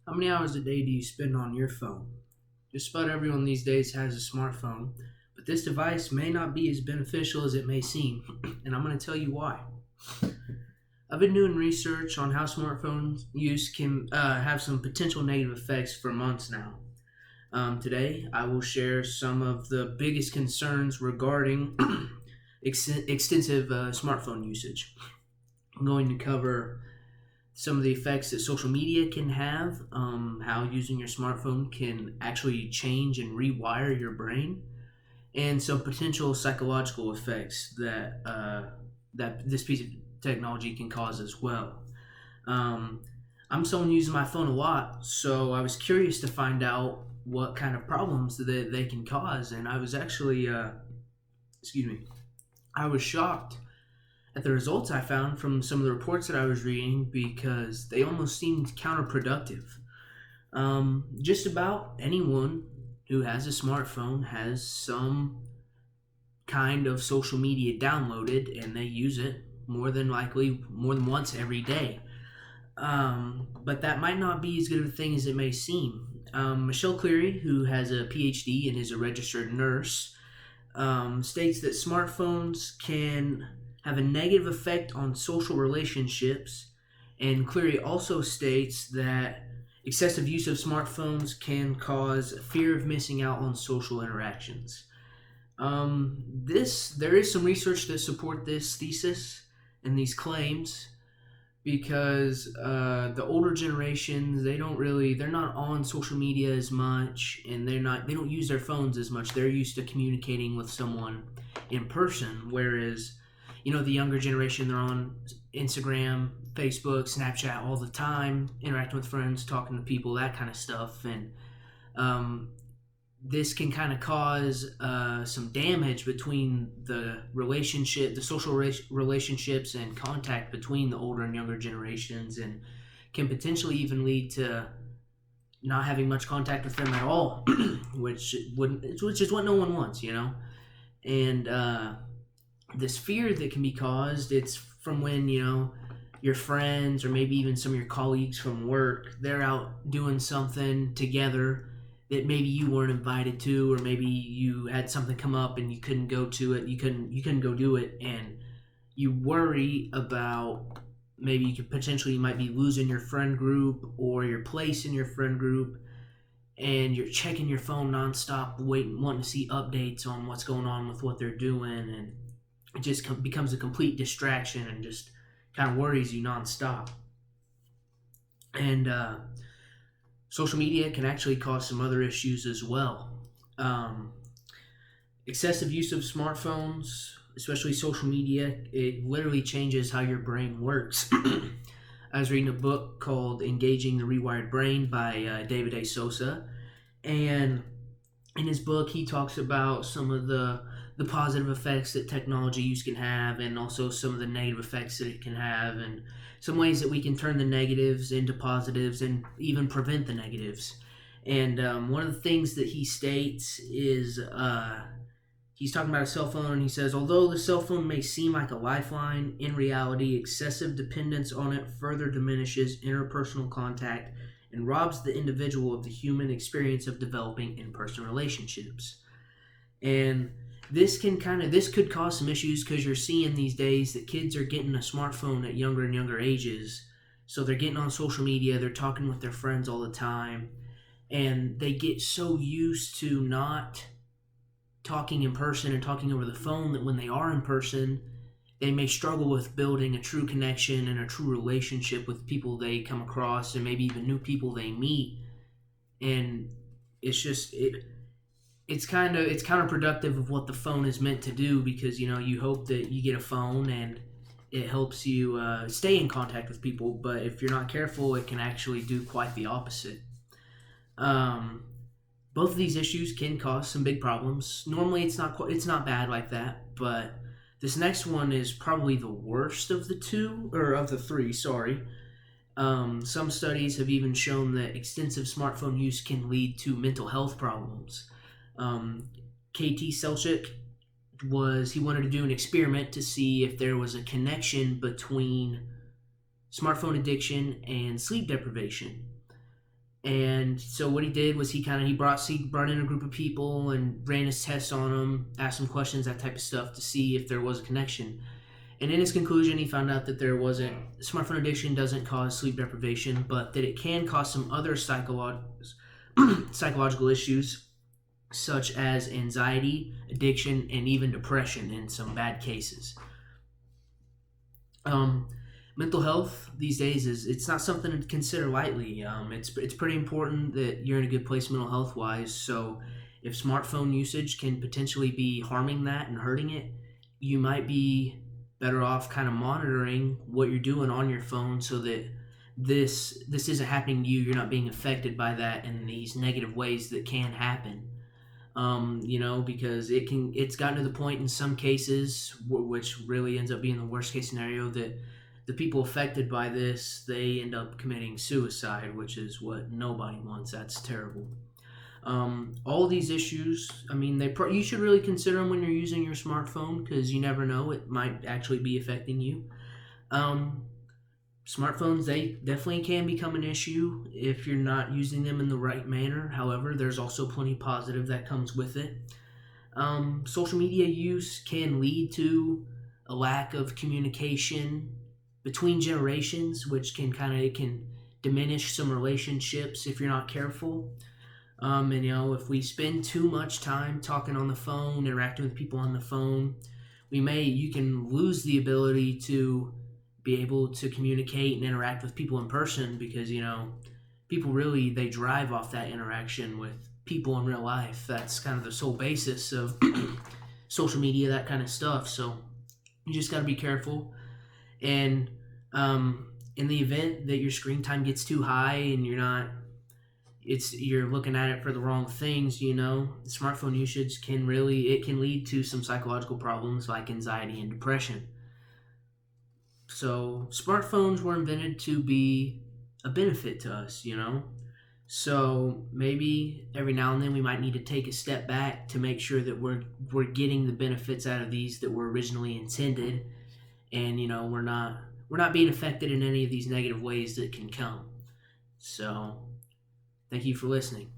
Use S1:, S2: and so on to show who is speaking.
S1: How many hours a day do you spend on your phone? Just about everyone these days has a smartphone, but this device may not be as beneficial as it may seem, and I'm going to tell you why. I've been doing research on how smartphone use can have some potential negative effects for months now. Today, I will share some of the biggest concerns regarding extensive smartphone usage. I'm going to cover some of the effects that social media can have, how using your smartphone can actually change and rewire your brain, and some potential psychological effects that this piece of technology can cause as well. Um, I'm someone using my phone a lot, so I was curious to find out what kind of problems that they can cause, and I was actually, excuse me, I was shocked at the results I found from some of the reports that I was reading because they almost seemed counterproductive. Just about anyone who has a smartphone has some kind of social media downloaded and they use it more than likely more than once every day. But that might not be as good of a thing as it may seem. Michelle Cleary, who has a PhD and is a registered nurse, states that smartphones can have a negative effect on social relationships. And Cleary also states that excessive use of smartphones can cause fear of missing out on social interactions. There is some research that support this thesis and these claims because the older generations they're not on social media as much and they don't use their phones as much. They're used to communicating with someone in person, whereas the younger generation, they're on Instagram, Facebook, Snapchat all the time, interacting with friends, talking to people, that kind of stuff. And um, this can kind of cause some damage between the social relationships and contact between the older and younger generations, and can potentially even lead to not having much contact with them at all, which is what no one wants. And this fear that can be caused, it's from when your friends or maybe even some of your colleagues from work, they're out doing something together that maybe you weren't invited to, or maybe you had something come up and you couldn't go to it, you couldn't go do it, and you worry about maybe you might be losing your friend group or your place in your friend group, and you're checking your phone nonstop, wanting to see updates on what's going on with what they're doing, and it just becomes a complete distraction and just kind of worries you nonstop. And social media can actually cause some other issues as well. Um, Excessive use of smartphones, especially social media, it literally changes how your brain works. I was reading a book called Engaging the Rewired Brain by David A. Sosa, and in his book he talks about some of the positive effects that technology use can have, and also some of the negative effects that it can have, and some ways that we can turn the negatives into positives and even prevent the negatives. And one of the things that he states is he's talking about a cell phone, and he says, although the cell phone may seem like a lifeline, in reality, excessive dependence on it further diminishes interpersonal contact and robs the individual of the human experience of developing in-person relationships. And this could cause some issues because you're seeing these days that kids are getting a smartphone at younger and younger ages. So they're getting on social media, they're talking with their friends all the time, and they get so used to not talking in person and talking over the phone that when they are in person, they may struggle with building a true connection and a true relationship with people they come across, and maybe even new people they meet. And it's counterproductive of what the phone is meant to do, because you hope that you get a phone and it helps you stay in contact with people, but if you're not careful, it can actually do quite the opposite. um, Both of these issues can cause some big problems. Normally it's not bad like that, but this next one is probably the worst of the three, sorry. Some studies have even shown that extensive smartphone use can lead to mental health problems. um, KT Selchuk he wanted to do an experiment to see if there was a connection between smartphone addiction and sleep deprivation. And so what he did was he brought in a group of people and ran his tests on them, asked them questions, that type of stuff, to see if there was a connection. And in his conclusion, he found out that there wasn't. Smartphone addiction doesn't cause sleep deprivation, but that it can cause some other psychological issues, such as anxiety, addiction, and even depression in some bad cases. Mental health these days it's not something to consider lightly. It's pretty important that you're in a good place mental health wise. So if smartphone usage can potentially be harming that and hurting it, you might be better off kind of monitoring what you're doing on your phone so that this isn't happening to you. You're not being affected by that in these negative ways that can happen. Because it's gotten to the point in some cases, which really ends up being the worst case scenario, that the people affected by this, they end up committing suicide, which is what nobody wants. That's terrible. All these issues, I mean, you should really consider them when you're using your smartphone, because you never know, it might actually be affecting you. Smartphones, they definitely can become an issue if you're not using them in the right manner. However, there's also plenty positive that comes with it. Social media use can lead to a lack of communication between generations, which can diminish some relationships if you're not careful. If we spend too much time talking on the phone, interacting with people on the phone, you can lose the ability to be able to communicate and interact with people in person, because people really, they drive off that interaction with people in real life. That's kind of the sole basis of social media, that kind of stuff. So you just got to be careful. And in the event that your screen time gets too high and you're looking at it for the wrong things, smartphone usage can lead to some psychological problems like anxiety and depression. So smartphones were invented to be a benefit to us, So maybe every now and then we might need to take a step back to make sure that we're getting the benefits out of these that were originally intended, and we're not being affected in any of these negative ways that can come. So thank you for listening.